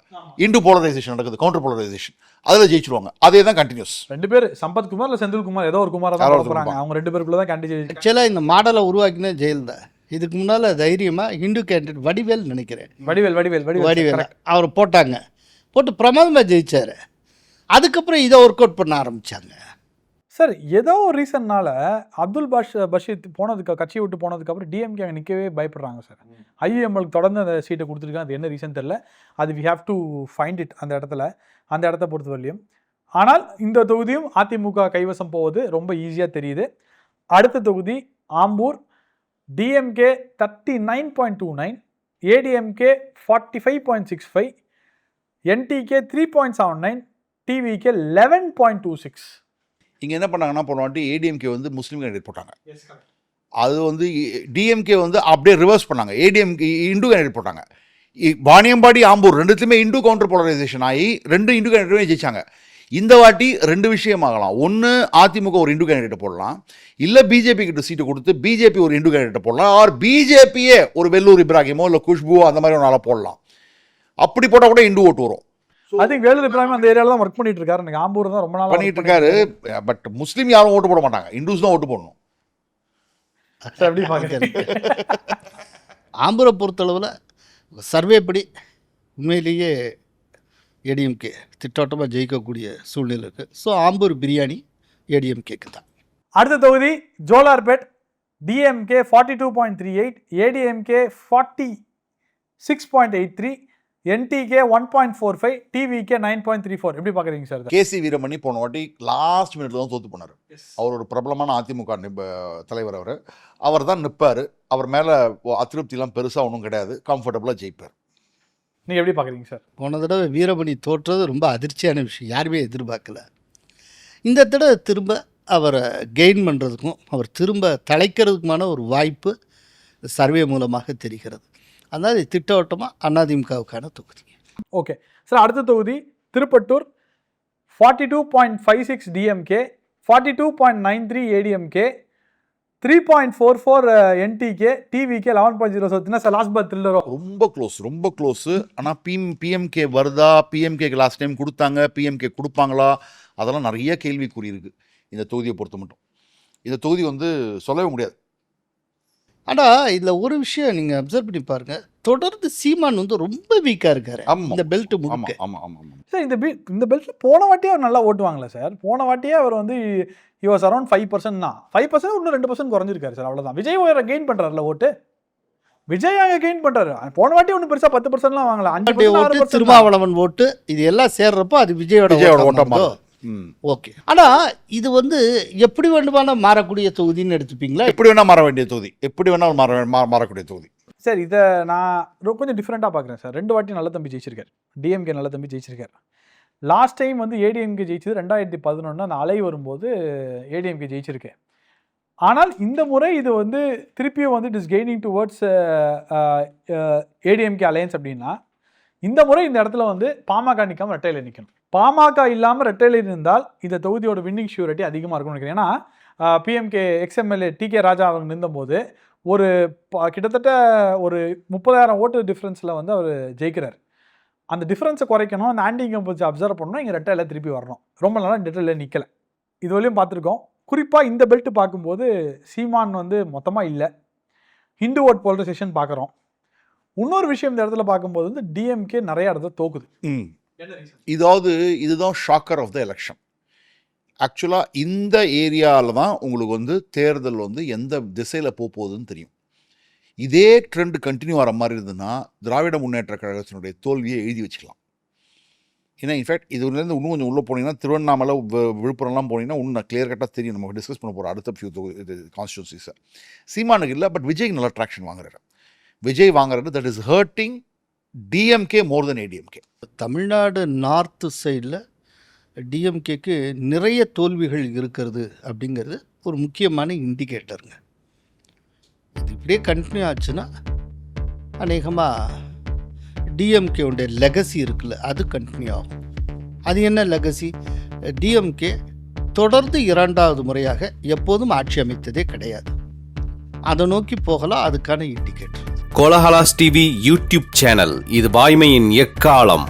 இந்து போலரைசேஷன் நடக்குது, கவுண்டர் போலரைசேஷன், அதில் ஜெயிச்சுடுவாங்க. அதே தான் கண்டினியூஸ். 2 பேர், சம்பத்குமார் இல்லை செந்தில்குமார், ஏதோ ஒரு குமாரை தான் போடுறாங்க. அவங்க 2 பேருக்குள்ள தான் கேண்டிடேட். ஆக்சுவலாக இந்த மாடலை உருவாக்கினே ஜெயலலிதா. இதுக்கு முன்னால் தைரியமாக இந்து கேண்டிடேட் வடிவேல் நினைக்கிறேன், வடிவேல் அவர் போட்டு பிரமாதமாக ஜெயிச்சார். அதுக்கப்புறம் இதை ஒர்க் அவுட் பண்ண ஆரம்பித்தாங்க. சார், ஏதோ ஒரு ரீசன்னால அப்துல் பஷீர் கட்சியை விட்டு போனதுக்கப்புறம் டிஎம்கே அங்கே நிற்கவே பயப்படுறாங்க சார். ஐயூஎம்எல்க்கு தொடர்ந்து அந்த சீட்டை கொடுத்துருக்காங்க. அது என்ன ரீசன் தெரில, அது we have to find it அந்த இடத்த பொறுத்த வரலையும். ஆனால் இந்த தொகுதியும் அதிமுக கைவசம் போவது ரொம்ப ஈஸியாக தெரியுது. அடுத்த தொகுதி Ambur. DMK 39.29, ADMK 45.65, NTK 3.79, TVK 11.26. இங்கே என்ன பண்ணாங்கன்னா, போன வாட்டி ஏடிஎம்கே வந்து முஸ்லீம் கேண்டிடேட் போட்டாங்க. அது வந்து டிஎம்கே வந்து அப்படியே ரிவர்ஸ் பண்ணாங்க, ஏடிஎம்கே இந்து கேண்டிடேட் போட்டாங்க. வாணியம்பாடி ஆம்பூர் ரெண்டுத்துலையுமே இந்து கவுண்டர் போலரைசேஷன் ஆகி 2 இந்து கேண்டிடேட்டுமே ஜெயிச்சாங்க. இந்த வாட்டி 2 விஷயமாகலாம். ஒன்று, அதிமுக ஒரு இந்து கேண்டிடேட் போடலாம், இல்லை பிஜேபி கிட்ட சீட்டு கொடுத்து பிஜேபி ஒரு இந்து கேண்டிடேட் போடலாம், ஆர் பிஜேபியே ஒரு வெள்ளூர் இப்ராஹிமோ இல்லை குஷ்புவோ அந்த மாதிரி ஒரு நாளாக போடலாம். அப்படி போட்டால் கூட இந்து ஓட்டு வரும். வேலூர் இப்ராஹிம் அந்த ஏரியாவில் தான் ஒர்க் பண்ணிட்டு இருக்காரு. எனக்கு ஆம்பூர் தான் ரொம்ப நாள் பண்ணிட்டு இருக்காரு. பட் முஸ்லீம் யாரும் ஓட்டு போட மாட்டாங்க, இந்துஸ் தான் ஓட்டு போடணும். ஆம்பூரை பொறுத்தளவில் சர்வே படி உண்மையிலேயே ஏடிஎம்கே திட்டவட்டமாக ஜெயிக்கக்கூடிய சூழ்நிலை இருக்குது. ஸோ ஆம்பூர் பிரியாணி ஏடிஎம்கேக்கு தான். அடுத்த தொகுதி Jolarpet. DMK 42.38, ADMK 46.83, NTK 1.45, TVK 9.34. எப்படி பார்க்குறீங்க சார்? கேசி வீரமணி போன வாட்டி லாஸ்ட் மினிட்ல தான் தோத்து போனார். அவர் ஒரு பிரபலமான அதிமுக தலைவர். அவர் தான் நிற்பார். அவர் மேலே அதிருப்திலாம் பெருசாக ஒன்றும் கிடையாது, கம்ஃபர்டபுளாக ஜெயிப்பார். நீங்கள் எப்படி பார்க்குறீங்க சார்? போன தடவை வீரமணி தோற்றது ரொம்ப அதிர்ச்சியான விஷயம், யாருமே எதிர்பார்க்கல. இந்த தடவை திரும்ப அவரை கெயின் பண்ணுறதுக்கும் அவர் திரும்ப தலைக்கிறதுக்குமான ஒரு வாய்ப்பு சர்வே மூலமாக தெரிகிறது. அதனால் திட்டவட்டமாக அதிமுகவுக்கான தொகுதி. ஓகே சார், அடுத்த தொகுதி Tiruppattur. 42.56 DMK, 42.93 ADMK, 3.44 NTK, TVK 11.07. Sir, last ball த்ரில்லரோ? ரொம்ப க்ளோஸு. ஆனால் பிஎம்கே வருதா, பிஎம்கேக்கு லாஸ்ட் டைம் கொடுத்தாங்க, பிஎம்கே கொடுப்பாங்களா, அதெல்லாம் நிறைய கேள்விக்குறி இருக்குது இந்த தொகுதியை பொறுத்த மட்டும். இந்த தொகுதி வந்து சொல்லவே முடியாது. ஆனால் இதில் ஒரு விஷயம் நீங்கள் அப்சர்வ் பண்ணி பாருங்கள், தொடர்ந்து சீமான் வந்து ரொம்ப வீக்காக இருக்காரு ஆமா. இந்த பெல்ட் ஆமா முழுக்க. ஆமா ஆமா ஆமா. சார் இந்த பெல்ட்ல போன வாட்டியே அவர் நல்லா ஓட்டுவாங்களே சார். போன வாட்டியே அவர் வந்து வாஸ் அரௌண்ட் 5% தான். 5% இன்னும் 2% குறைஞ்சிருக்காரு சார், அவ்வளவுதான். விஜய் வேற கெயின் பண்றாருல ஓட்டு. விஜய் அங்க கெயின் பண்றாரு. போன வாட்டி ஒன்றும் பெருசா 10%லாம் வாங்கல. 5% ஓட்டு 6% திருமாவளவன் ஓட்டு இது எல்லாம் சேர்றப்போ அது விஜயோட விஜயோட ஓட்டா ஓட்டம் மாறுதோ? ஓகே. ஆனா இது வந்து எப்படி வேண்டுமானா மாறக்கூடிய தொகுதின்னு எடுத்துப்பீங்களா? எப்படி வேணா மாற வேண்டிய தொகுதி, எப்படி வேணா மாறக்கூடிய தொகுதி. சார் இதை நான் கொஞ்சம் டிஃப்ரெண்ட்டாக பார்க்குறேன் சார். 2 வாட்டி நல்ல தம்பி ஜெயிச்சிருக்காரு. டிஎம்கே நல்ல தம்பி ஜெயிச்சிருக்காரு. லாஸ்ட் டைம் வந்து ஏடிஎம்கே ஜெயிச்சது 2011 அந்த அலை வரும்போது ஏடிஎம்கே ஜெயிச்சிருக்கேன். ஆனால் இந்த முறை இது வந்து திருப்பியும் வந்து it is gaining towards ADMK alliance அப்படின்னா, இந்த முறை இந்த இடத்துல வந்து பாமக நிற்காமல் ரெட்டையில் நிற்கணும். பாமக இல்லாமல் ரெட்டையில் இருந்தால் இந்த தொகுதியோட வின்னிங் ஷூரிட்டி அதிகமாக இருக்கும்னு நினைக்கிறேன். ஏன்னா பிஎம்கே எக்ஸ்எம்எல்ஏ டிகே ராஜா அவங்க நின்றபோது ஒரு கிட்டத்தட்ட ஒரு 30,000 ஓட்டு டிஃப்ரென்ஸில் வந்து அவர் ஜெயிக்கிறார். அந்த டிஃப்ரென்ஸை குறைக்கணும், அந்த ஆன்டி இன்கம்பன்சி அப்சர்வ் பண்ணணும், இங்கே ரெட்டையில் திருப்பி வரணும். ரொம்ப நாளாக ரெட்டையில் நிற்கலை. இது வரையும் பார்த்துருக்கோம். குறிப்பாக இந்த பெல்ட் பார்க்கும்போது சீமான் வந்து மொத்தமாக இல்லை. ஹிந்து ஓட் போலரைசேஷன் பார்க்குறோம். இன்னொரு விஷயம் இந்த இடத்துல பார்க்கும்போது வந்து டிஎம்கே நிறைய இடத்துல தோக்குது. இதாவது இதுதான் ஷாக்கர் ஆஃப் த எலெக்ஷன். ஆக்சுவலாக இந்த ஏரியாவில் தான் உங்களுக்கு வந்து தேர்தல் வந்து எந்த திசையில் போகுதுன்னு தெரியும். இதே ட்ரெண்ட் கண்டினியூ ஆகிற மாதிரி இருந்ததுன்னா திராவிட முன்னேற்ற கழகத்தினுடைய தோல்வியை எழுதி வச்சுக்கலாம். ஏன்னா இன்ஃபேக்ட் இதுலேருந்து இன்னும் கொஞ்சம் உள்ளே போனீங்கன்னா திருவண்ணாமலை விழுப்புரம்லாம் போனீங்கன்னா இன்னும் கிளியர் கட்டாக தெரியும். நம்ம டிஸ்கஸ் பண்ண போகிற அடுத்த இது கான்ஸ்டியூன்சிஸை சீமானுக்கு இல்லை, பட் விஜய் நல்ல ட்ராக்ஷன் வாங்குறாரு. விஜய் வாங்குறது that is hurting DMK more then ADMK. Tamil Nadu north சைடில் டிஎம்கேக்கு நிறைய தோல்விகள் இருக்கிறது அப்படிங்கிறது ஒரு முக்கியமான இண்டிகேட்டருங்க. இது இப்படியே கண்டினியூ ஆச்சுன்னா அநேகமாக டிஎம்கேவுடைய லெகசி இருக்குல்ல அது கண்டினியூ ஆகும். அது என்ன லெகசி? டிஎம்கே தொடர்ந்து 2வது முறையாக எப்போதும் ஆட்சி அமைத்ததே கிடையாது. அதை நோக்கி போகலாம், அதுக்கான indicator. Kolahalas TV YouTube channel. இது வாய்மையின் எக்காலம்.